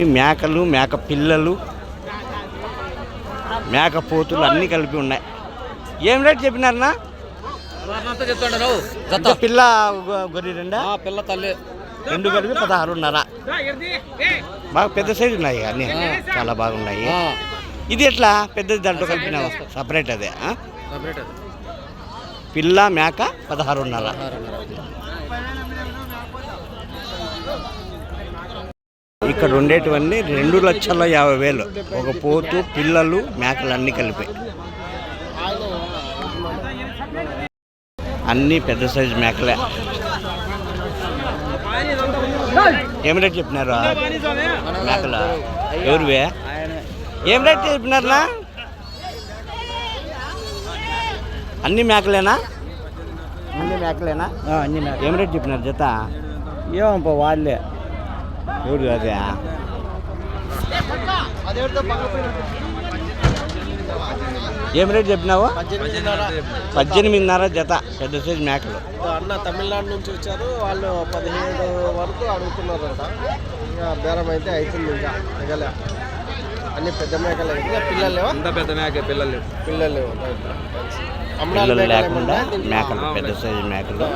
మేకలు, మేక పిల్లలు, మేకపోతులు అన్నీ కలిపి ఉన్నాయి. ఏం రేట్ చెప్పినారన్నా? పిల్ల గొర్రె రెండా? పిల్ల తల్లి రెండు కలిపి 16.5. బాగా పెద్ద సైజు ఉన్నాయి అన్నీ, చాలా బాగున్నాయి. ఇది ఎట్లా పెద్దది దాంట్లో కలిపినావు? సపరేట్ అదే. పిల్ల మేక 16.5. ఇక్కడ ఉండేటివన్నీ 2,50,000 ఒక పోతు, పిల్లలు, మేకలు అన్నీ కలిపి. అన్నీ పెద్ద సైజు మేకలే. ఏం రేట్ చెప్పినారు మేకలు? ఎవరివే? ఏం రేట్ చెప్పినారా? అన్ని మేకలేనా? అన్ని మేకలేనా? అన్ని మేక. ఏం రేట్ చెప్పినారు జత? ఏమప్ప వాళ్ళే. ఎవరు అదే? ఏం రేట్ చెప్పినావు? 18.5 జత పెద్ద సైజు మేకలు. అన్న తమిళనాడు నుంచి వచ్చారు వాళ్ళు, 17 వరకు అడుగుతున్నారంట. ఇంకా బేరం అయితే అవుతుంది, ఇంకా తగలే. అన్ని పెద్ద మేకలు అయితే పిల్లలు లేవా? అంత పెద్ద మేక పిల్లలు లేవు. పిల్లలు లేకుండా మేకలు, పెద్ద సైజు మేకలు.